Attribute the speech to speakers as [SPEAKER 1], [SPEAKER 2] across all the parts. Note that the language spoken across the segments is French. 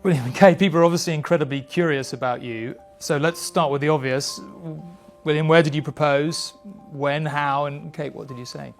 [SPEAKER 1] William and Kate, people are obviously incredibly curious about you. So let's start with the obvious. William, where did you propose? When, how, and Kate, what did you say?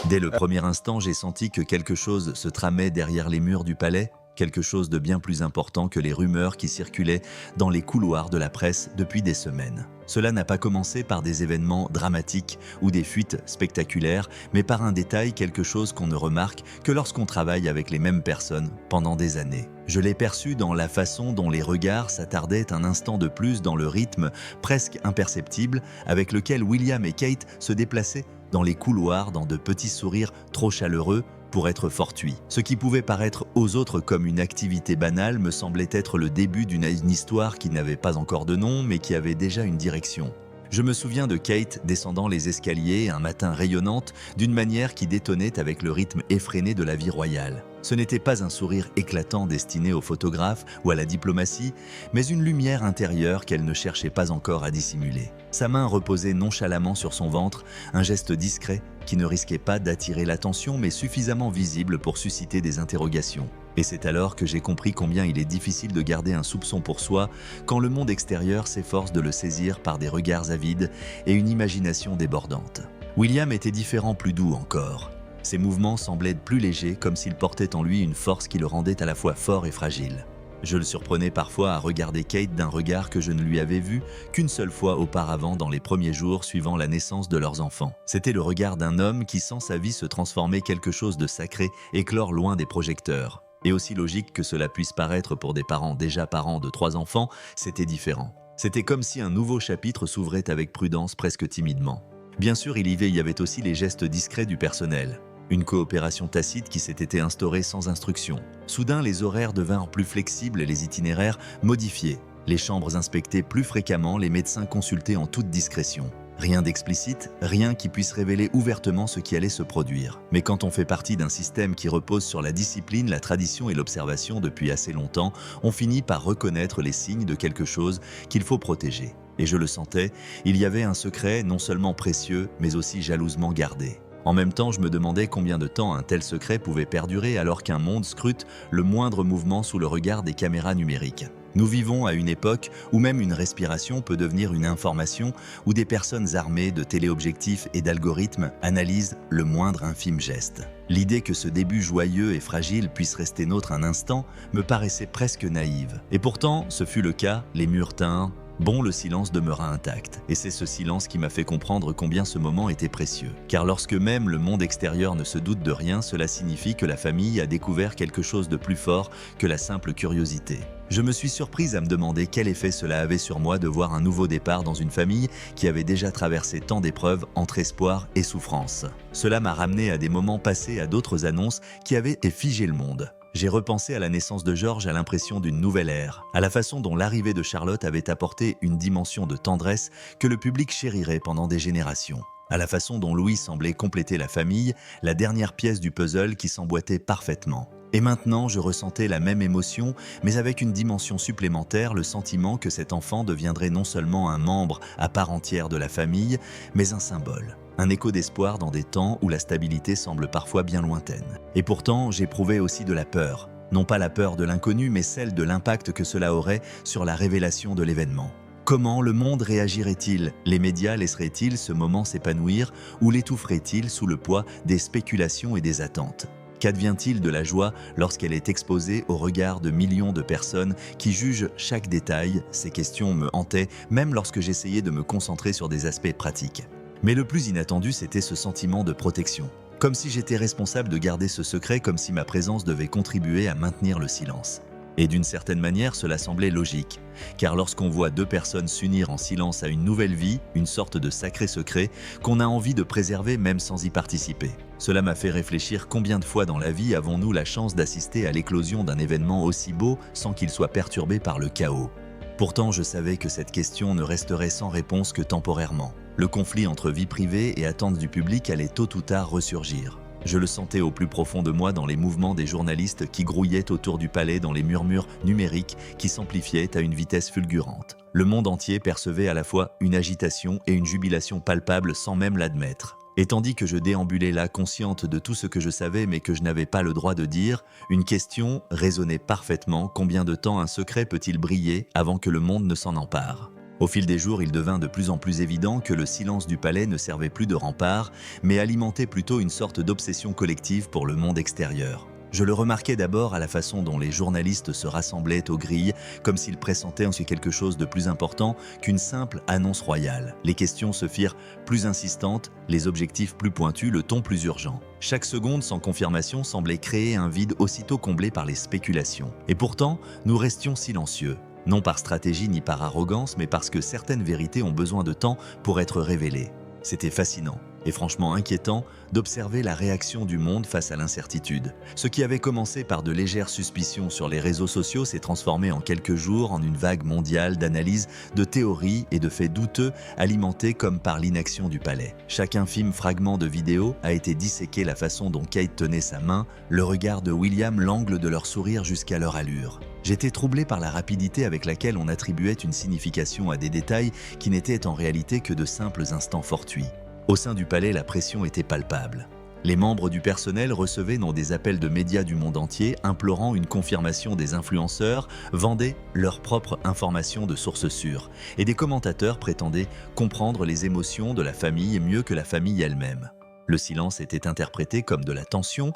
[SPEAKER 2] Dès le premier instant, j'ai senti que quelque chose se tramait derrière les murs du palais, quelque chose de bien plus important que les rumeurs qui circulaient dans les couloirs de la presse depuis des semaines. Cela n'a pas commencé par des événements dramatiques ou des fuites spectaculaires, mais par un détail, quelque chose qu'on ne remarque que lorsqu'on travaille avec les mêmes personnes pendant des années. Je l'ai perçu dans la façon dont les regards s'attardaient un instant de plus dans le rythme presque imperceptible avec lequel William et Kate se déplaçaient dans les couloirs dans de petits sourires trop chaleureux pour être fortuits. Ce qui pouvait paraître aux autres comme une activité banale me semblait être le début d'une histoire qui n'avait pas encore de nom mais qui avait déjà une direction. Je me souviens de Kate descendant les escaliers un matin rayonnante d'une manière qui détonnait avec le rythme effréné de la vie royale. Ce n'était pas un sourire éclatant destiné aux photographes ou à la diplomatie, mais une lumière intérieure qu'elle ne cherchait pas encore à dissimuler. Sa main reposait nonchalamment sur son ventre, un geste discret qui ne risquait pas d'attirer l'attention mais suffisamment visible pour susciter des interrogations. Et c'est alors que j'ai compris combien il est difficile de garder un soupçon pour soi quand le monde extérieur s'efforce de le saisir par des regards avides et une imagination débordante. William était différent, plus doux encore. Ses mouvements semblaient plus légers, comme s'il portait en lui une force qui le rendait à la fois fort et fragile. Je le surprenais parfois à regarder Kate d'un regard que je ne lui avais vu qu'une seule fois auparavant dans les premiers jours suivant la naissance de leurs enfants. C'était le regard d'un homme qui sent sa vie se transformer quelque chose de sacré, éclore loin des projecteurs. Et aussi logique que cela puisse paraître pour des parents déjà parents de 3 enfants, c'était différent. C'était comme si un nouveau chapitre s'ouvrait avec prudence, presque timidement. Bien sûr, il y avait aussi les gestes discrets du personnel. Une coopération tacite qui s'était instaurée sans instruction. Soudain, les horaires devinrent plus flexibles et les itinéraires modifiés. Les chambres inspectées plus fréquemment, les médecins consultés en toute discrétion. Rien d'explicite, rien qui puisse révéler ouvertement ce qui allait se produire. Mais quand on fait partie d'un système qui repose sur la discipline, la tradition et l'observation depuis assez longtemps, on finit par reconnaître les signes de quelque chose qu'il faut protéger. Et je le sentais, il y avait un secret non seulement précieux, mais aussi jalousement gardé. En même temps, je me demandais combien de temps un tel secret pouvait perdurer alors qu'un monde scrute le moindre mouvement sous le regard des caméras numériques. Nous vivons à une époque où même une respiration peut devenir une information, où des personnes armées de téléobjectifs et d'algorithmes analysent le moindre infime geste. L'idée que ce début joyeux et fragile puisse rester nôtre un instant me paraissait presque naïve. Et pourtant, ce fut le cas, les murs tinrent. Bon, le silence demeura intact, et c'est ce silence qui m'a fait comprendre combien ce moment était précieux. Car lorsque même le monde extérieur ne se doute de rien, cela signifie que la famille a découvert quelque chose de plus fort que la simple curiosité. Je me suis surprise à me demander quel effet cela avait sur moi de voir un nouveau départ dans une famille qui avait déjà traversé tant d'épreuves entre espoir et souffrance. Cela m'a ramené à des moments passés, à d'autres annonces qui avaient figé le monde. J'ai repensé à la naissance de George, à l'impression d'une nouvelle ère, à la façon dont l'arrivée de Charlotte avait apporté une dimension de tendresse que le public chérirait pendant des générations, à la façon dont Louis semblait compléter la famille, la dernière pièce du puzzle qui s'emboîtait parfaitement. Et maintenant, je ressentais la même émotion, mais avec une dimension supplémentaire, le sentiment que cet enfant deviendrait non seulement un membre à part entière de la famille, mais un symbole. Un écho d'espoir dans des temps où la stabilité semble parfois bien lointaine. Et pourtant, j'éprouvais aussi de la peur. Non pas la peur de l'inconnu, mais celle de l'impact que cela aurait sur la révélation de l'événement. Comment le monde réagirait-il? Les médias laisseraient-ils ce moment s'épanouir ou l'étoufferaient-ils sous le poids des spéculations et des attentes? Qu'advient-il de la joie lorsqu'elle est exposée au regard de millions de personnes qui jugent chaque détail? Ces questions me hantaient, même lorsque j'essayais de me concentrer sur des aspects pratiques. Mais le plus inattendu, c'était ce sentiment de protection. Comme si j'étais responsable de garder ce secret, comme si ma présence devait contribuer à maintenir le silence. Et d'une certaine manière, cela semblait logique. Car lorsqu'on voit 2 personnes s'unir en silence à une nouvelle vie, une sorte de sacré secret, qu'on a envie de préserver même sans y participer. Cela m'a fait réfléchir combien de fois dans la vie avons-nous la chance d'assister à l'éclosion d'un événement aussi beau sans qu'il soit perturbé par le chaos. Pourtant, je savais que cette question ne resterait sans réponse que temporairement. Le conflit entre vie privée et attentes du public allait tôt ou tard ressurgir. Je le sentais au plus profond de moi dans les mouvements des journalistes qui grouillaient autour du palais, dans les murmures numériques qui s'amplifiaient à une vitesse fulgurante. Le monde entier percevait à la fois une agitation et une jubilation palpable sans même l'admettre. Et tandis que je déambulais là, consciente de tout ce que je savais mais que je n'avais pas le droit de dire, une question résonnait parfaitement: combien de temps un secret peut-il briller avant que le monde ne s'en empare ? Au fil des jours, il devint de plus en plus évident que le silence du palais ne servait plus de rempart, mais alimentait plutôt une sorte d'obsession collective pour le monde extérieur. Je le remarquais d'abord à la façon dont les journalistes se rassemblaient aux grilles, comme s'ils pressentaient ensuite quelque chose de plus important qu'une simple annonce royale. Les questions se firent plus insistantes, les objectifs plus pointus, le ton plus urgent. Chaque seconde sans confirmation semblait créer un vide aussitôt comblé par les spéculations. Et pourtant, nous restions silencieux. Non par stratégie ni par arrogance, mais parce que certaines vérités ont besoin de temps pour être révélées. C'était fascinant et franchement inquiétant d'observer la réaction du monde face à l'incertitude. Ce qui avait commencé par de légères suspicions sur les réseaux sociaux s'est transformé en quelques jours en une vague mondiale d'analyses, de théories et de faits douteux alimentés comme par l'inaction du palais. Chaque infime fragment de vidéo a été disséqué, la façon dont Kate tenait sa main, le regard de William, l'angle de leur sourire jusqu'à leur allure. J'étais troublé par la rapidité avec laquelle on attribuait une signification à des détails qui n'étaient en réalité que de simples instants fortuits. Au sein du palais, la pression était palpable. Les membres du personnel recevaient des appels de médias du monde entier implorant une confirmation des influenceurs, vendaient leurs propres informations de sources sûres, et des commentateurs prétendaient comprendre les émotions de la famille mieux que la famille elle-même. Le silence était interprété comme de la tension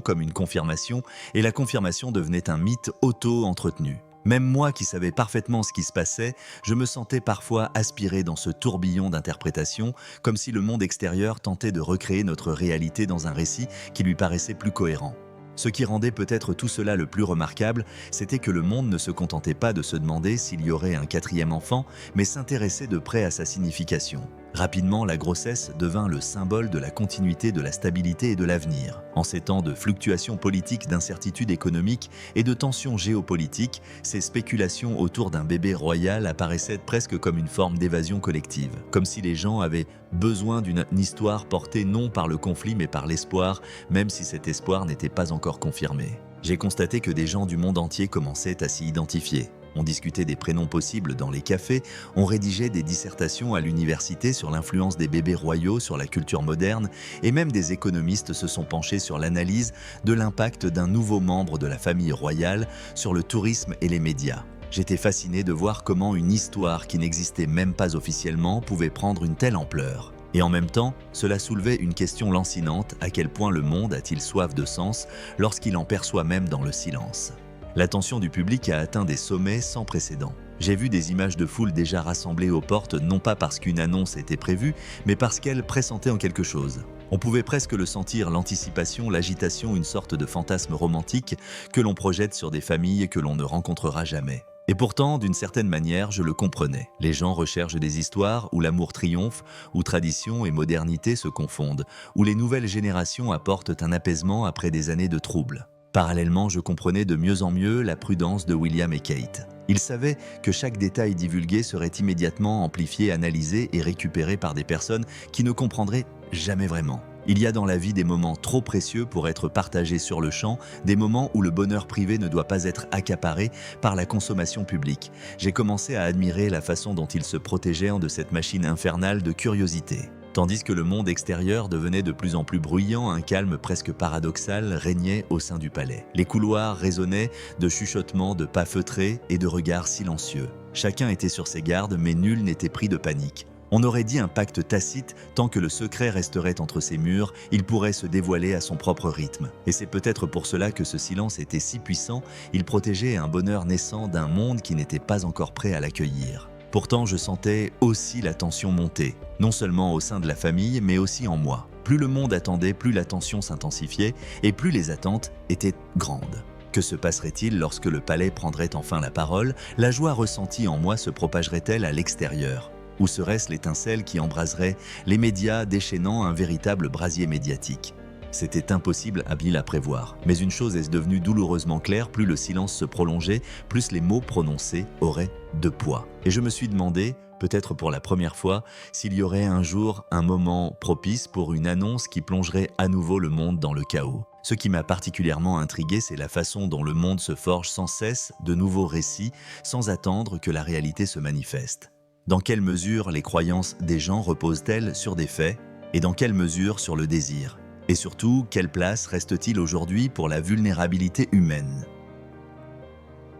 [SPEAKER 2] comme une confirmation, et la confirmation devenait un mythe auto-entretenu. Même moi qui savais parfaitement ce qui se passait, je me sentais parfois aspiré dans ce tourbillon d'interprétation, comme si le monde extérieur tentait de recréer notre réalité dans un récit qui lui paraissait plus cohérent. Ce qui rendait peut-être tout cela le plus remarquable, c'était que le monde ne se contentait pas de se demander s'il y aurait un quatrième enfant, mais s'intéressait de près à sa signification. Rapidement, la grossesse devint le symbole de la continuité, de la stabilité et de l'avenir. En ces temps de fluctuations politiques, d'incertitudes économiques et de tensions géopolitiques, ces spéculations autour d'un bébé royal apparaissaient presque comme une forme d'évasion collective, comme si les gens avaient besoin d'une histoire portée non par le conflit mais par l'espoir, même si cet espoir n'était pas encore confirmé. J'ai constaté que des gens du monde entier commençaient à s'y identifier. On discutait des prénoms possibles dans les cafés, on rédigeait des dissertations à l'université sur l'influence des bébés royaux sur la culture moderne, et même des économistes se sont penchés sur l'analyse de l'impact d'un nouveau membre de la famille royale sur le tourisme et les médias. J'étais fasciné de voir comment une histoire qui n'existait même pas officiellement pouvait prendre une telle ampleur. Et en même temps, cela soulevait une question lancinante: à quel point le monde a-t-il soif de sens lorsqu'il en perçoit même dans le silence ? L'attention du public a atteint des sommets sans précédent. J'ai vu des images de foule déjà rassemblées aux portes, non pas parce qu'une annonce était prévue, mais parce qu'elle pressentait en quelque chose. On pouvait presque le sentir, l'anticipation, l'agitation, une sorte de fantasme romantique que l'on projette sur des familles que l'on ne rencontrera jamais. Et pourtant, d'une certaine manière, je le comprenais. Les gens recherchent des histoires où l'amour triomphe, où tradition et modernité se confondent, où les nouvelles générations apportent un apaisement après des années de troubles. Parallèlement, je comprenais de mieux en mieux la prudence de William et Kate. Ils savaient que chaque détail divulgué serait immédiatement amplifié, analysé et récupéré par des personnes qui ne comprendraient jamais vraiment. Il y a dans la vie des moments trop précieux pour être partagés sur le champ, des moments où le bonheur privé ne doit pas être accaparé par la consommation publique. J'ai commencé à admirer la façon dont ils se protégeaient de cette machine infernale de curiosité. Tandis que le monde extérieur devenait de plus en plus bruyant, un calme presque paradoxal régnait au sein du palais. Les couloirs résonnaient de chuchotements, de pas feutrés et de regards silencieux. Chacun était sur ses gardes, mais nul n'était pris de panique. On aurait dit un pacte tacite: tant que le secret resterait entre ces murs, il pourrait se dévoiler à son propre rythme. Et c'est peut-être pour cela que ce silence était si puissant, il protégeait un bonheur naissant d'un monde qui n'était pas encore prêt à l'accueillir. Pourtant, je sentais aussi la tension monter, non seulement au sein de la famille, mais aussi en moi. Plus le monde attendait, plus la tension s'intensifiait, et plus les attentes étaient grandes. Que se passerait-il lorsque le palais prendrait enfin la parole? La joie ressentie en moi se propagerait-elle à l'extérieur? Ou serait-ce l'étincelle qui embraserait les médias, déchaînant un véritable brasier médiatique? C'était impossible à prévoir. Mais une chose est devenue douloureusement claire: plus le silence se prolongeait, plus les mots prononcés auraient de poids. Et je me suis demandé, peut-être pour la première fois, s'il y aurait un jour un moment propice pour une annonce qui plongerait à nouveau le monde dans le chaos. Ce qui m'a particulièrement intrigué, c'est la façon dont le monde se forge sans cesse de nouveaux récits, sans attendre que la réalité se manifeste. Dans quelle mesure les croyances des gens reposent-elles sur des faits? Et dans quelle mesure sur le désir? Et surtout, quelle place reste-t-il aujourd'hui pour la vulnérabilité humaine?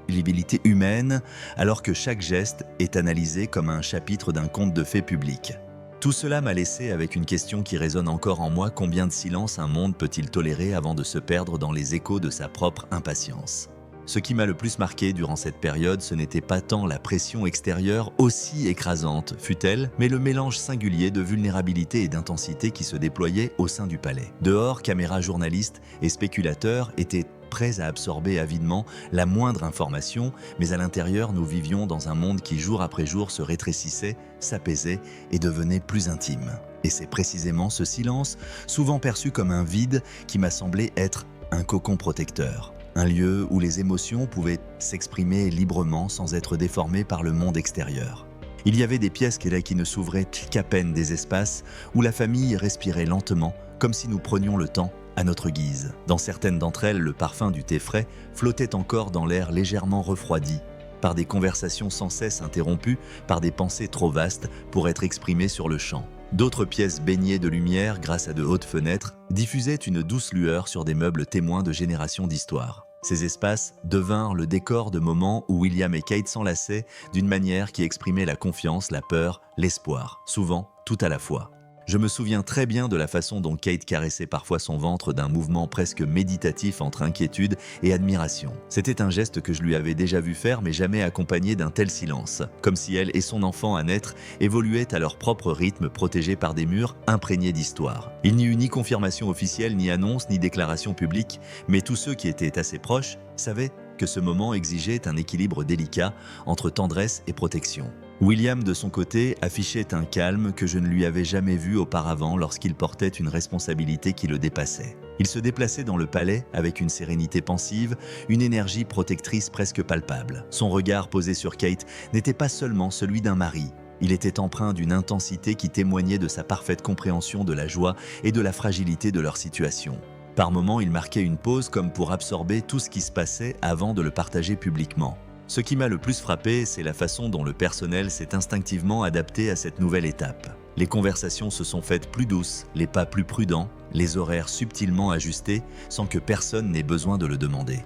[SPEAKER 2] Vulnérabilité humaine, alors que chaque geste est analysé comme un chapitre d'un conte de fées public. Tout cela m'a laissé avec une question qui résonne encore en moi: combien de silence un monde peut-il tolérer avant de se perdre dans les échos de sa propre impatience? Ce qui m'a le plus marqué durant cette période, ce n'était pas tant la pression extérieure, aussi écrasante fut-elle, mais le mélange singulier de vulnérabilité et d'intensité qui se déployait au sein du palais. Dehors, caméras, journalistes et spéculateurs étaient prêts à absorber avidement la moindre information, mais à l'intérieur, nous vivions dans un monde qui jour après jour se rétrécissait, s'apaisait et devenait plus intime. Et c'est précisément ce silence, souvent perçu comme un vide, qui m'a semblé être un cocon protecteur. Un lieu où les émotions pouvaient s'exprimer librement sans être déformées par le monde extérieur. Il y avait des pièces qui ne s'ouvraient qu'à peine, des espaces où la famille respirait lentement, comme si nous prenions le temps à notre guise. Dans certaines d'entre elles, le parfum du thé frais flottait encore dans l'air légèrement refroidi, par des conversations sans cesse interrompues, par des pensées trop vastes pour être exprimées sur le champ. D'autres pièces baignées de lumière grâce à de hautes fenêtres diffusaient une douce lueur sur des meubles témoins de générations d'histoire. Ces espaces devinrent le décor de moments où William et Kate s'enlaçaient d'une manière qui exprimait la confiance, la peur, l'espoir, souvent tout à la fois. Je me souviens très bien de la façon dont Kate caressait parfois son ventre d'un mouvement presque méditatif entre inquiétude et admiration. C'était un geste que je lui avais déjà vu faire, mais jamais accompagné d'un tel silence, comme si elle et son enfant à naître évoluaient à leur propre rythme, protégés par des murs imprégnés d'histoire. Il n'y eut ni confirmation officielle, ni annonce, ni déclaration publique, mais tous ceux qui étaient assez proches savaient que ce moment exigeait un équilibre délicat entre tendresse et protection. William, de son côté, affichait un calme que je ne lui avais jamais vu auparavant lorsqu'il portait une responsabilité qui le dépassait. Il se déplaçait dans le palais avec une sérénité pensive, une énergie protectrice presque palpable. Son regard posé sur Kate n'était pas seulement celui d'un mari. Il était empreint d'une intensité qui témoignait de sa parfaite compréhension de la joie et de la fragilité de leur situation. Par moments, il marquait une pause comme pour absorber tout ce qui se passait avant de le partager publiquement. Ce qui m'a le plus frappé, c'est la façon dont le personnel s'est instinctivement adapté à cette nouvelle étape. Les conversations se sont faites plus douces, les pas plus prudents, les horaires subtilement ajustés, sans que personne n'ait besoin de le demander.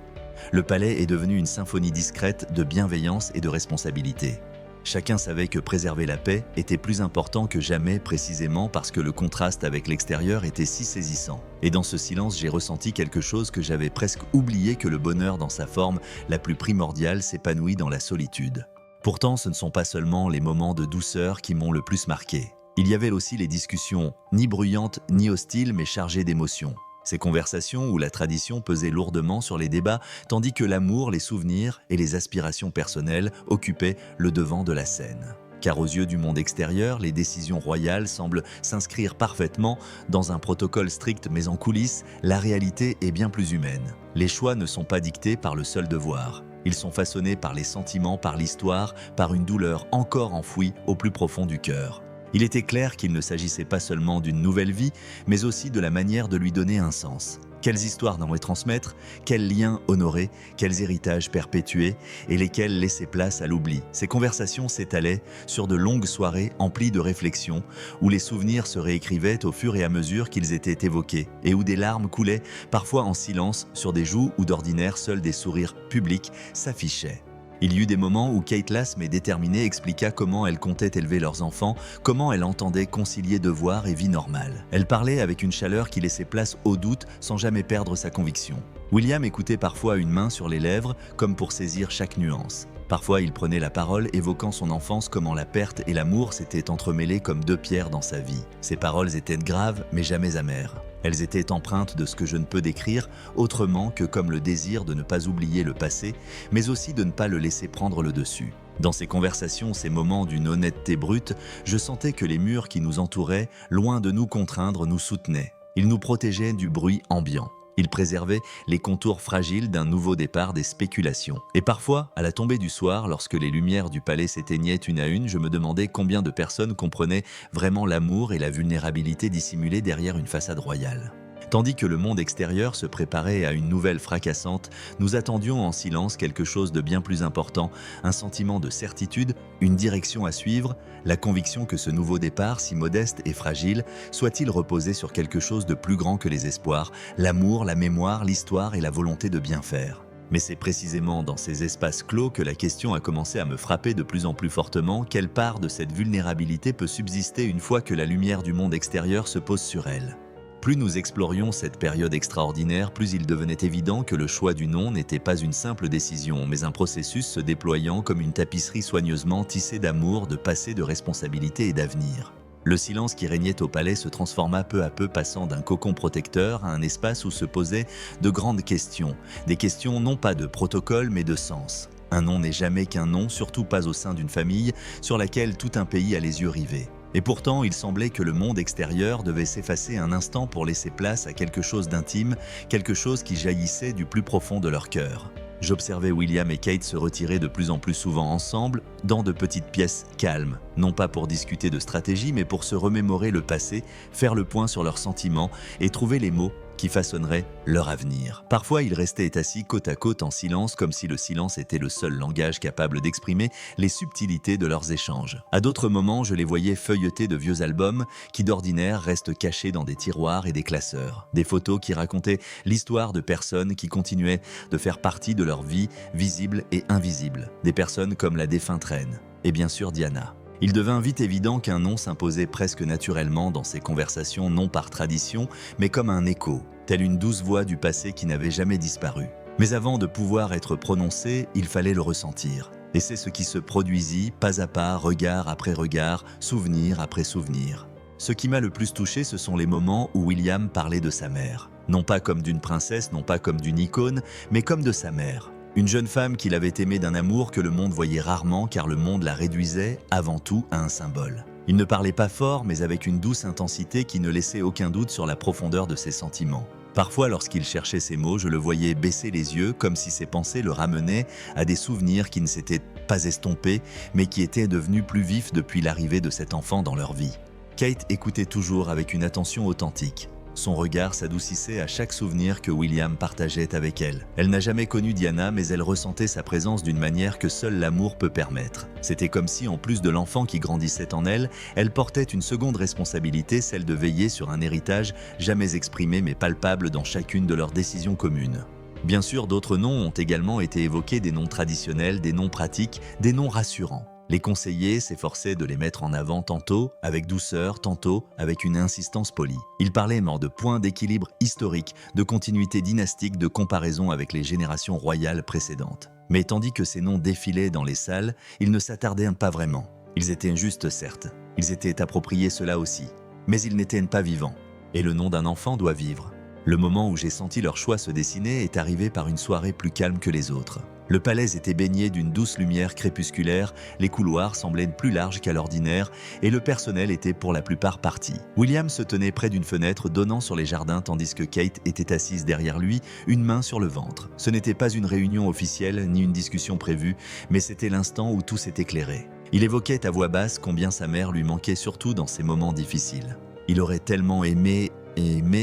[SPEAKER 2] Le palais est devenu une symphonie discrète de bienveillance et de responsabilité. Chacun savait que préserver la paix était plus important que jamais, précisément parce que le contraste avec l'extérieur était si saisissant. Et dans ce silence, j'ai ressenti quelque chose que j'avais presque oublié, que le bonheur dans sa forme la plus primordiale s'épanouit dans la solitude. Pourtant, ce ne sont pas seulement les moments de douceur qui m'ont le plus marqué. Il y avait aussi les discussions, ni bruyantes ni hostiles, mais chargées d'émotions. Ces conversations où la tradition pesait lourdement sur les débats, tandis que l'amour, les souvenirs et les aspirations personnelles occupaient le devant de la scène. Car aux yeux du monde extérieur, les décisions royales semblent s'inscrire parfaitement dans un protocole strict, mais en coulisses, la réalité est bien plus humaine. Les choix ne sont pas dictés par le seul devoir. Ils sont façonnés par les sentiments, par l'histoire, par une douleur encore enfouie au plus profond du cœur. Il était clair qu'il ne s'agissait pas seulement d'une nouvelle vie, mais aussi de la manière de lui donner un sens. Quelles histoires d'en retransmettre, quels liens honorer, quels héritages perpétuer et lesquels laisser place à l'oubli. Ces conversations s'étalaient sur de longues soirées emplies de réflexions, où les souvenirs se réécrivaient au fur et à mesure qu'ils étaient évoqués, et où des larmes coulaient, parfois en silence, sur des joues où d'ordinaire seuls des sourires publics s'affichaient. Il y eut des moments où Kate Lass, mais déterminée, expliqua comment elle comptait élever leurs enfants, comment elle entendait concilier devoirs et vie normale. Elle parlait avec une chaleur qui laissait place au doute sans jamais perdre sa conviction. William écoutait parfois une main sur les lèvres, comme pour saisir chaque nuance. Parfois, il prenait la parole, évoquant son enfance, comment la perte et l'amour s'étaient entremêlés comme deux pierres dans sa vie. Ces paroles étaient graves, mais jamais amères. Elles étaient empreintes de ce que je ne peux décrire autrement que comme le désir de ne pas oublier le passé, mais aussi de ne pas le laisser prendre le dessus. Dans ces conversations, ces moments d'une honnêteté brute, je sentais que les murs qui nous entouraient, loin de nous contraindre, nous soutenaient. Ils nous protégeaient du bruit ambiant. Ils préservaient les contours fragiles d'un nouveau départ des spéculations. Et parfois, à la tombée du soir, lorsque les lumières du palais s'éteignaient une à une, je me demandais combien de personnes comprenaient vraiment l'amour et la vulnérabilité dissimulée derrière une façade royale. Tandis que le monde extérieur se préparait à une nouvelle fracassante, nous attendions en silence quelque chose de bien plus important, un sentiment de certitude, une direction à suivre, la conviction que ce nouveau départ, si modeste et fragile, soit-il reposer sur quelque chose de plus grand que les espoirs, l'amour, la mémoire, l'histoire et la volonté de bien faire. Mais c'est précisément dans ces espaces clos que la question a commencé à me frapper de plus en plus fortement, quelle part de cette vulnérabilité peut subsister une fois que la lumière du monde extérieur se pose sur elle. Plus nous explorions cette période extraordinaire, plus il devenait évident que le choix du non n'était pas une simple décision, mais un processus se déployant comme une tapisserie soigneusement tissée d'amour, de passé, de responsabilité et d'avenir. Le silence qui régnait au palais se transforma peu à peu, passant d'un cocon protecteur à un espace où se posaient de grandes questions, des questions non pas de protocole mais de sens. Un non n'est jamais qu'un non, surtout pas au sein d'une famille sur laquelle tout un pays a les yeux rivés. Et pourtant, il semblait que le monde extérieur devait s'effacer un instant pour laisser place à quelque chose d'intime, quelque chose qui jaillissait du plus profond de leur cœur. J'observais William et Kate se retirer de plus en plus souvent ensemble, dans de petites pièces calmes, non pas pour discuter de stratégie, mais pour se remémorer le passé, faire le point sur leurs sentiments et trouver les mots qui façonneraient leur avenir. Parfois, ils restaient assis côte à côte en silence, comme si le silence était le seul langage capable d'exprimer les subtilités de leurs échanges. À d'autres moments, je les voyais feuilleter de vieux albums qui d'ordinaire restent cachés dans des tiroirs et des classeurs. Des photos qui racontaient l'histoire de personnes qui continuaient de faire partie de leur vie, visible et invisible. Des personnes comme la défunte reine, et bien sûr Diana. Il devint vite évident qu'un nom s'imposait presque naturellement dans ces conversations, non par tradition, mais comme un écho, telle une douce voix du passé qui n'avait jamais disparu. Mais avant de pouvoir être prononcé, il fallait le ressentir. Et c'est ce qui se produisit, pas à pas, regard après regard, souvenir après souvenir. Ce qui m'a le plus touché, ce sont les moments où William parlait de sa mère. Non pas comme d'une princesse, non pas comme d'une icône, mais comme de sa mère. Une jeune femme qu'il avait aimée d'un amour que le monde voyait rarement car le monde la réduisait, avant tout, à un symbole. Il ne parlait pas fort, mais avec une douce intensité qui ne laissait aucun doute sur la profondeur de ses sentiments. Parfois, lorsqu'il cherchait ses mots, je le voyais baisser les yeux, comme si ses pensées le ramenaient à des souvenirs qui ne s'étaient pas estompés, mais qui étaient devenus plus vifs depuis l'arrivée de cet enfant dans leur vie. Kate écoutait toujours avec une attention authentique. Son regard s'adoucissait à chaque souvenir que William partageait avec elle. Elle n'a jamais connu Diana, mais elle ressentait sa présence d'une manière que seul l'amour peut permettre. C'était comme si, en plus de l'enfant qui grandissait en elle, elle portait une seconde responsabilité, celle de veiller sur un héritage jamais exprimé mais palpable dans chacune de leurs décisions communes. Bien sûr, d'autres noms ont également été évoqués, des noms traditionnels, des noms pratiques, des noms rassurants. Les conseillers s'efforçaient de les mettre en avant tantôt avec douceur, tantôt avec une insistance polie. Ils parlaient de points d'équilibre historique, de continuité dynastique, de comparaison avec les générations royales précédentes. Mais tandis que ces noms défilaient dans les salles, ils ne s'attardaient pas vraiment. Ils étaient injustes, certes. Ils étaient appropriés cela aussi. Mais ils n'étaient pas vivants. Et le nom d'un enfant doit vivre. Le moment où j'ai senti leur choix se dessiner est arrivé par une soirée plus calme que les autres. Le palais était baigné d'une douce lumière crépusculaire, les couloirs semblaient plus larges qu'à l'ordinaire et le personnel était pour la plupart parti. William se tenait près d'une fenêtre donnant sur les jardins tandis que Kate était assise derrière lui, une main sur le ventre. Ce n'était pas une réunion officielle ni une discussion prévue, mais c'était l'instant où tout s'est éclairé. Il évoquait à voix basse combien sa mère lui manquait surtout dans ces moments difficiles. Il aurait tellement aimé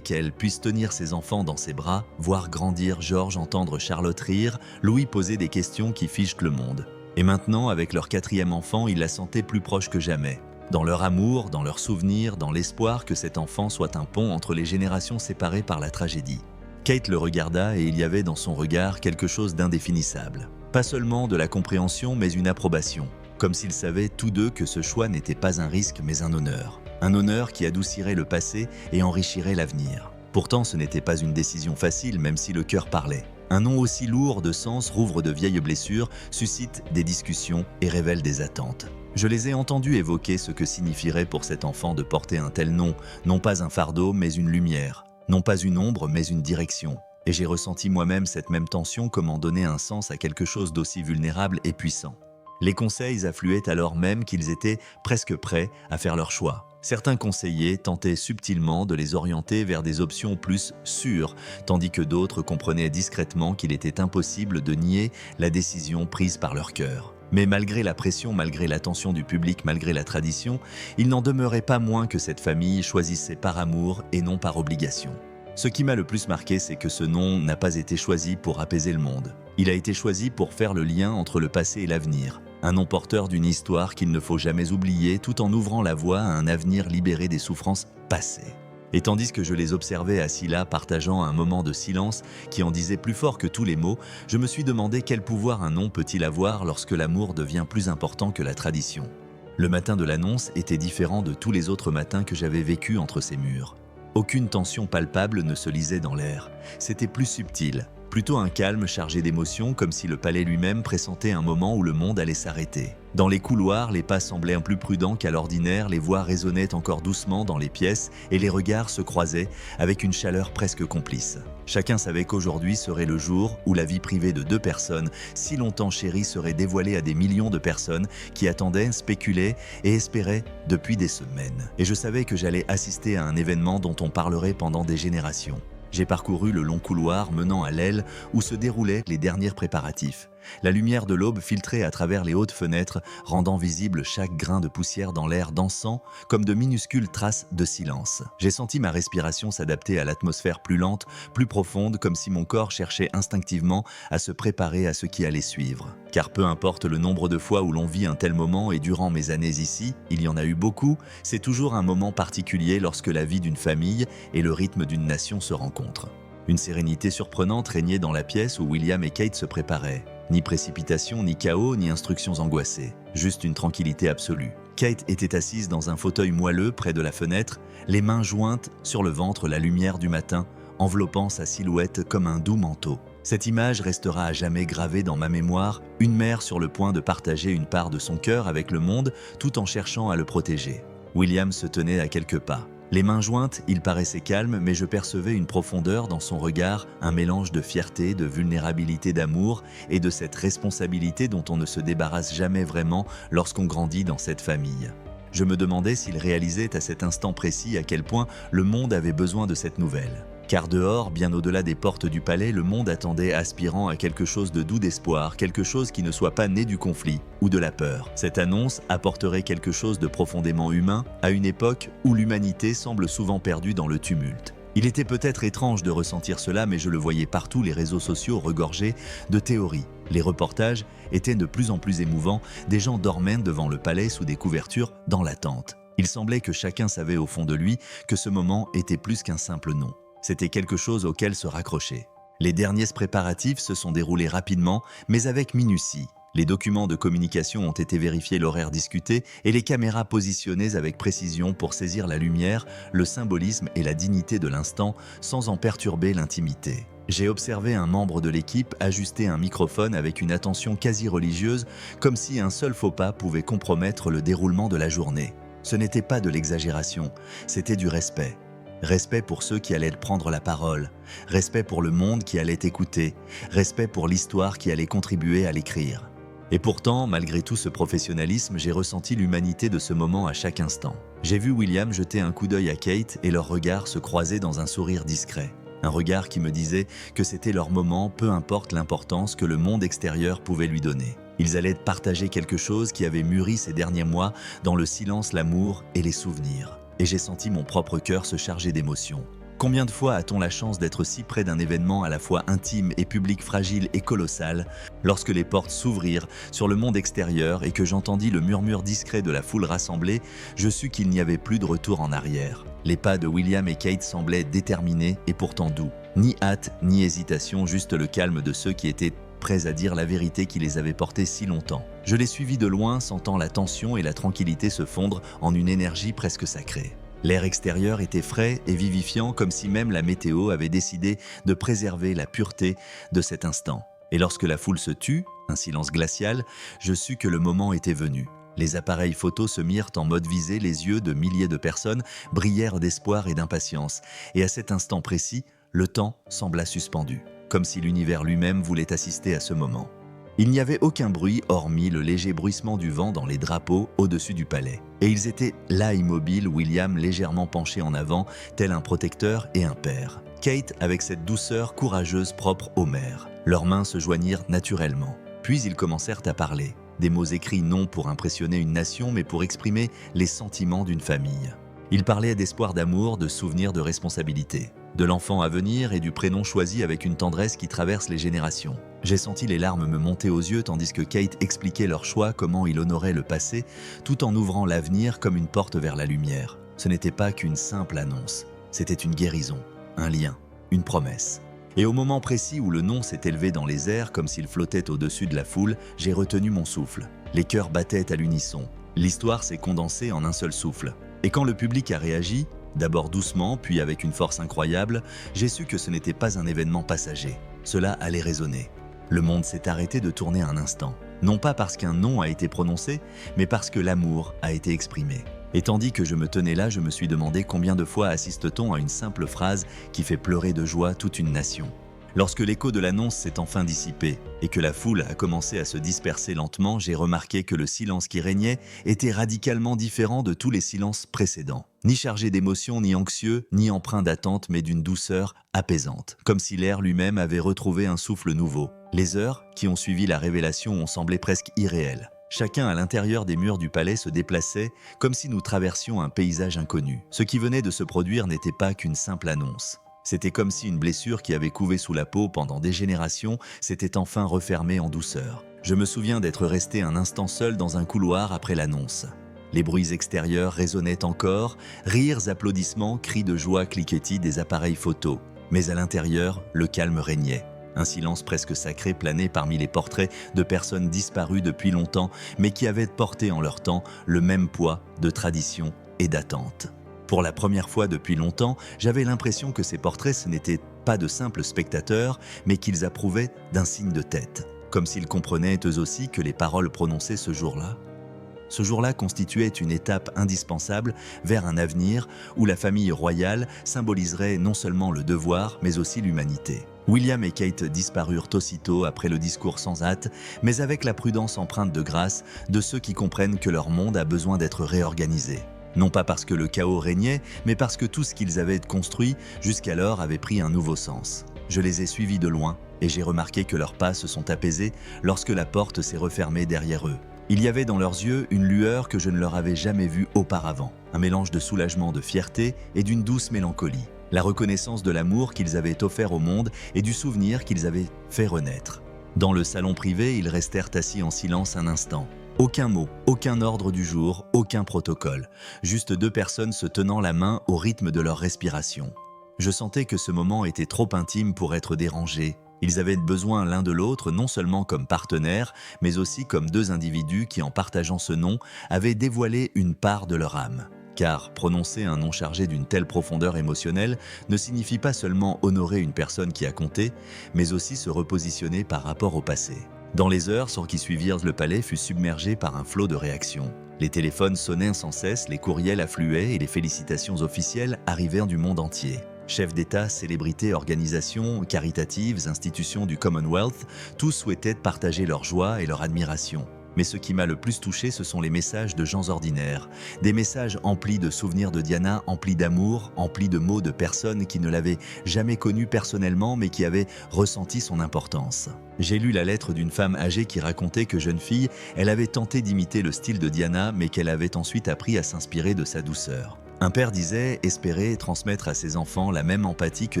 [SPEAKER 2] qu'elle puisse tenir ses enfants dans ses bras, voir grandir George, entendre Charlotte rire, Louis poser des questions qui fichent le monde. Et maintenant, avec leur 4e enfant, il la sentait plus proche que jamais. Dans leur amour, dans leurs souvenirs, dans l'espoir que cet enfant soit un pont entre les générations séparées par la tragédie. Kate le regarda et il y avait dans son regard quelque chose d'indéfinissable. Pas seulement de la compréhension, mais une approbation. Comme s'ils savaient tous deux que ce choix n'était pas un risque, mais un honneur. Un honneur qui adoucirait le passé et enrichirait l'avenir. Pourtant, ce n'était pas une décision facile, même si le cœur parlait. Un nom aussi lourd de sens rouvre de vieilles blessures, suscite des discussions et révèle des attentes. Je les ai entendus évoquer ce que signifierait pour cet enfant de porter un tel nom, non pas un fardeau, mais une lumière. Non pas une ombre, mais une direction. Et j'ai ressenti moi-même cette même tension, comment donner un sens à quelque chose d'aussi vulnérable et puissant. Les conseils affluaient alors même qu'ils étaient presque prêts à faire leur choix. Certains conseillers tentaient subtilement de les orienter vers des options plus sûres, tandis que d'autres comprenaient discrètement qu'il était impossible de nier la décision prise par leur cœur. Mais malgré la pression, malgré l'attention du public, malgré la tradition, il n'en demeurait pas moins que cette famille choisissait par amour et non par obligation. Ce qui m'a le plus marqué, c'est que ce nom n'a pas été choisi pour apaiser le monde. Il a été choisi pour faire le lien entre le passé et l'avenir. Un nom porteur d'une histoire qu'il ne faut jamais oublier, tout en ouvrant la voie à un avenir libéré des souffrances passées. Et tandis que je les observais assis là, partageant un moment de silence qui en disait plus fort que tous les mots, je me suis demandé quel pouvoir un nom peut-il avoir lorsque l'amour devient plus important que la tradition. Le matin de l'annonce était différent de tous les autres matins que j'avais vécus entre ces murs. Aucune tension palpable ne se lisait dans l'air. C'était plus subtil, plutôt un calme chargé d'émotions, comme si le palais lui-même pressentait un moment où le monde allait s'arrêter. Dans les couloirs, les pas semblaient plus prudents qu'à l'ordinaire, les voix résonnaient encore doucement dans les pièces et les regards se croisaient avec une chaleur presque complice. Chacun savait qu'aujourd'hui serait le jour où la vie privée de deux personnes, si longtemps chéries, serait dévoilée à des millions de personnes qui attendaient, spéculaient et espéraient depuis des semaines. Et je savais que j'allais assister à un événement dont on parlerait pendant des générations. J'ai parcouru le long couloir menant à l'aile où se déroulaient les derniers préparatifs. La lumière de l'aube filtrait à travers les hautes fenêtres, rendant visible chaque grain de poussière dans l'air dansant, comme de minuscules traces de silence. J'ai senti ma respiration s'adapter à l'atmosphère plus lente, plus profonde, comme si mon corps cherchait instinctivement à se préparer à ce qui allait suivre. Car peu importe le nombre de fois où l'on vit un tel moment, et durant mes années ici, il y en a eu beaucoup, c'est toujours un moment particulier lorsque la vie d'une famille et le rythme d'une nation se rencontrent. Une sérénité surprenante régnait dans la pièce où William et Kate se préparaient. Ni précipitation, ni chaos, ni instructions angoissées. Juste une tranquillité absolue. Kate était assise dans un fauteuil moelleux près de la fenêtre, les mains jointes sur le ventre, la lumière du matin enveloppant sa silhouette comme un doux manteau. Cette image restera à jamais gravée dans ma mémoire, une mère sur le point de partager une part de son cœur avec le monde tout en cherchant à le protéger. William se tenait à quelques pas. Les mains jointes, il paraissait calme, mais je percevais une profondeur dans son regard, un mélange de fierté, de vulnérabilité, d'amour et de cette responsabilité dont on ne se débarrasse jamais vraiment lorsqu'on grandit dans cette famille. Je me demandais s'il réalisait à cet instant précis à quel point le monde avait besoin de cette nouvelle. Car dehors, bien au-delà des portes du palais, le monde attendait aspirant à quelque chose de doux d'espoir, quelque chose qui ne soit pas né du conflit ou de la peur. Cette annonce apporterait quelque chose de profondément humain à une époque où l'humanité semble souvent perdue dans le tumulte. Il était peut-être étrange de ressentir cela, mais je le voyais partout, les réseaux sociaux regorgeaient de théories. Les reportages étaient de plus en plus émouvants, des gens dormaient devant le palais sous des couvertures dans l'attente. Il semblait que chacun savait au fond de lui que ce moment était plus qu'un simple nom. C'était quelque chose auquel se raccrocher. Les derniers préparatifs se sont déroulés rapidement, mais avec minutie. Les documents de communication ont été vérifiés, l'horaire discuté et les caméras positionnées avec précision pour saisir la lumière, le symbolisme et la dignité de l'instant sans en perturber l'intimité. J'ai observé un membre de l'équipe ajuster un microphone avec une attention quasi religieuse, comme si un seul faux pas pouvait compromettre le déroulement de la journée. Ce n'était pas de l'exagération, c'était du respect. Respect pour ceux qui allaient prendre la parole, respect pour le monde qui allait écouter, respect pour l'histoire qui allait contribuer à l'écrire. Et pourtant, malgré tout ce professionnalisme, j'ai ressenti l'humanité de ce moment à chaque instant. J'ai vu William jeter un coup d'œil à Kate et leurs regards se croiser dans un sourire discret. Un regard qui me disait que c'était leur moment, peu importe l'importance que le monde extérieur pouvait lui donner. Ils allaient partager quelque chose qui avait mûri ces derniers mois dans le silence, l'amour et les souvenirs. Et j'ai senti mon propre cœur se charger d'émotions. Combien de fois a-t-on la chance d'être si près d'un événement à la fois intime et public, fragile et colossal, lorsque les portes s'ouvrirent sur le monde extérieur et que j'entendis le murmure discret de la foule rassemblée, je sus qu'il n'y avait plus de retour en arrière. Les pas de William et Kate semblaient déterminés et pourtant doux. Ni hâte, ni hésitation, juste le calme de ceux qui étaient prêts à dire la vérité qui les avait portés si longtemps. Je les suivis de loin, sentant la tension et la tranquillité se fondre en une énergie presque sacrée. L'air extérieur était frais et vivifiant, comme si même la météo avait décidé de préserver la pureté de cet instant. Et lorsque la foule se tut, un silence glacial, je sus que le moment était venu. Les appareils photos se mirent en mode visée, les yeux de milliers de personnes brillèrent d'espoir et d'impatience. Et à cet instant précis, le temps sembla suspendu, comme si l'univers lui-même voulait assister à ce moment. Il n'y avait aucun bruit hormis le léger bruissement du vent dans les drapeaux au-dessus du palais. Et ils étaient là immobiles, William légèrement penché en avant, tel un protecteur et un père. Kate avec cette douceur courageuse propre aux mères. Leurs mains se joignirent naturellement. Puis ils commencèrent à parler. Des mots écrits non pour impressionner une nation, mais pour exprimer les sentiments d'une famille. Ils parlaient d'espoir, d'amour, de souvenirs, de responsabilité. de l'enfant à venir et du prénom choisi avec une tendresse qui traverse les générations. J'ai senti les larmes me monter aux yeux tandis que Kate expliquait leur choix, comment il honorait le passé, tout en ouvrant l'avenir comme une porte vers la lumière. Ce n'était pas qu'une simple annonce, c'était une guérison, un lien, une promesse. Et au moment précis où le nom s'est élevé dans les airs comme s'il flottait au-dessus de la foule, j'ai retenu mon souffle. Les cœurs battaient à l'unisson. L'histoire s'est condensée en un seul souffle. Et quand le public a réagi, d'abord doucement, puis avec une force incroyable, j'ai su que ce n'était pas un événement passager. Cela allait résonner. Le monde s'est arrêté de tourner un instant. Non pas parce qu'un nom a été prononcé, mais parce que l'amour a été exprimé. Et tandis que je me tenais là, je me suis demandé combien de fois assiste-t-on à une simple phrase qui fait pleurer de joie toute une nation. Lorsque l'écho de l'annonce s'est enfin dissipé et que la foule a commencé à se disperser lentement, j'ai remarqué que le silence qui régnait était radicalement différent de tous les silences précédents. Ni chargé d'émotion, ni anxieux, ni empreint d'attente, mais d'une douceur apaisante, comme si l'air lui-même avait retrouvé un souffle nouveau. Les heures qui ont suivi la révélation ont semblé presque irréelles. Chacun à l'intérieur des murs du palais se déplaçait comme si nous traversions un paysage inconnu. Ce qui venait de se produire n'était pas qu'une simple annonce. C'était comme si une blessure qui avait couvé sous la peau pendant des générations s'était enfin refermée en douceur. Je me souviens d'être resté un instant seul dans un couloir après l'annonce. Les bruits extérieurs résonnaient encore, rires, applaudissements, cris de joie cliquetis des appareils photo. Mais à l'intérieur, le calme régnait. Un silence presque sacré planait parmi les portraits de personnes disparues depuis longtemps, mais qui avaient porté en leur temps le même poids de tradition et d'attente. Pour la première fois depuis longtemps, j'avais l'impression que ces portraits ce n'étaient pas de simples spectateurs, mais qu'ils approuvaient d'un signe de tête, comme s'ils comprenaient eux aussi que les paroles prononcées ce jour-là constituait une étape indispensable vers un avenir où la famille royale symboliserait non seulement le devoir, mais aussi l'humanité. William et Kate disparurent aussitôt après le discours sans hâte, mais avec la prudence empreinte de grâce de ceux qui comprennent que leur monde a besoin d'être réorganisé. Non pas parce que le chaos régnait, mais parce que tout ce qu'ils avaient construit jusqu'alors avait pris un nouveau sens. Je les ai suivis de loin et j'ai remarqué que leurs pas se sont apaisés lorsque la porte s'est refermée derrière eux. Il y avait dans leurs yeux une lueur que je ne leur avais jamais vue auparavant, un mélange de soulagement, de fierté et d'une douce mélancolie. La reconnaissance de l'amour qu'ils avaient offert au monde et du souvenir qu'ils avaient fait renaître. Dans le salon privé, ils restèrent assis en silence un instant. Aucun mot, aucun ordre du jour, aucun protocole. Juste deux personnes se tenant la main au rythme de leur respiration. Je sentais que ce moment était trop intime pour être dérangé. Ils avaient besoin l'un de l'autre non seulement comme partenaires, mais aussi comme deux individus qui, en partageant ce nom, avaient dévoilé une part de leur âme. Car prononcer un nom chargé d'une telle profondeur émotionnelle ne signifie pas seulement honorer une personne qui a compté, mais aussi se repositionner par rapport au passé. Dans les heures sans qui suivirent, le palais fut submergé par un flot de réactions. Les téléphones sonnaient sans cesse, les courriels affluaient et les félicitations officielles arrivèrent du monde entier. Chefs d'État, célébrités, organisations caritatives, institutions du Commonwealth, tous souhaitaient partager leur joie et leur admiration. Mais ce qui m'a le plus touché, ce sont les messages de gens ordinaires. Des messages emplis de souvenirs de Diana, emplis d'amour, emplis de mots de personnes qui ne l'avaient jamais connue personnellement, mais qui avaient ressenti son importance. J'ai lu la lettre d'une femme âgée qui racontait que jeune fille, elle avait tenté d'imiter le style de Diana, mais qu'elle avait ensuite appris à s'inspirer de sa douceur. Un père disait espérer transmettre à ses enfants la même empathie que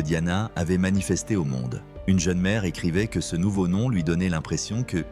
[SPEAKER 2] Diana avait manifestée au monde. Une jeune mère écrivait que ce nouveau nom lui donnait l'impression que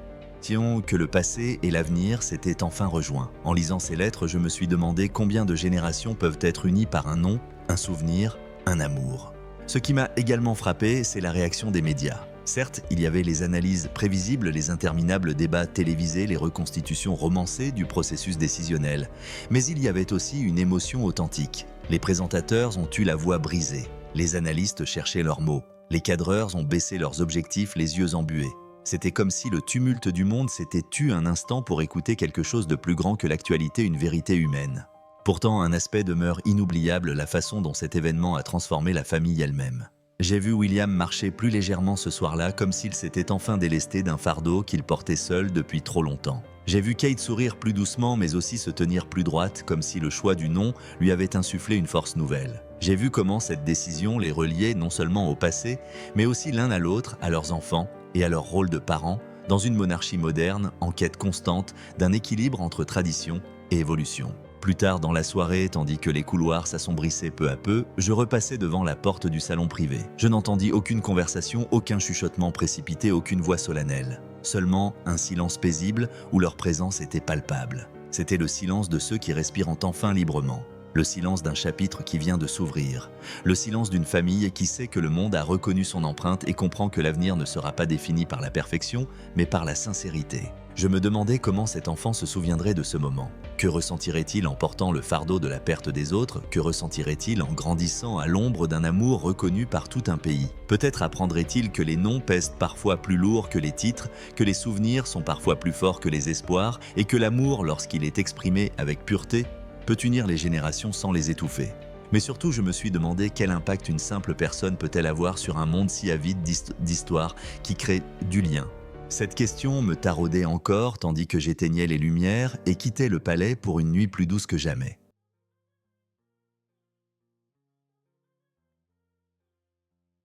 [SPEAKER 2] le passé et l'avenir s'étaient enfin rejoints. En lisant ces lettres, je me suis demandé combien de générations peuvent être unies par un nom, un souvenir, un amour. Ce qui m'a également frappé, c'est la réaction des médias. Certes, il y avait les analyses prévisibles, les interminables débats télévisés, les reconstitutions romancées du processus décisionnel. Mais il y avait aussi une émotion authentique. Les présentateurs ont eu la voix brisée. Les analystes cherchaient leurs mots. Les cadreurs ont baissé leurs objectifs, les yeux embués. C'était comme si le tumulte du monde s'était tu un instant pour écouter quelque chose de plus grand que l'actualité, une vérité humaine. Pourtant, un aspect demeure inoubliable, la façon dont cet événement a transformé la famille elle-même. J'ai vu William marcher plus légèrement ce soir-là, comme s'il s'était enfin délesté d'un fardeau qu'il portait seul depuis trop longtemps. J'ai vu Kate sourire plus doucement, mais aussi se tenir plus droite, comme si le choix du nom lui avait insufflé une force nouvelle. J'ai vu comment cette décision les reliait non seulement au passé, mais aussi l'un à l'autre, à leurs enfants et à leur rôle de parents, dans une monarchie moderne, en quête constante d'un équilibre entre tradition et évolution. Plus tard dans la soirée, tandis que les couloirs s'assombrissaient peu à peu, je repassais devant la porte du salon privé. Je n'entendis aucune conversation, aucun chuchotement précipité, aucune voix solennelle. Seulement un silence paisible où leur présence était palpable. C'était le silence de ceux qui respirent enfin librement. Le silence d'un chapitre qui vient de s'ouvrir. Le silence d'une famille qui sait que le monde a reconnu son empreinte et comprend que l'avenir ne sera pas défini par la perfection, mais par la sincérité. Je me demandais comment cet enfant se souviendrait de ce moment. Que ressentirait-il en portant le fardeau de la perte des autres? Que ressentirait-il en grandissant à l'ombre d'un amour reconnu par tout un pays? Peut-être apprendrait-il que les noms pèsent parfois plus lourd que les titres, que les souvenirs sont parfois plus forts que les espoirs, et que l'amour, lorsqu'il est exprimé avec pureté, peut unir les générations sans les étouffer. Mais surtout, je me suis demandé quel impact une simple personne peut-elle avoir sur un monde si avide d'histoire qui crée du lien. Cette question me taraudait encore tandis que j'éteignais les lumières et quittais le palais pour une nuit plus douce que jamais.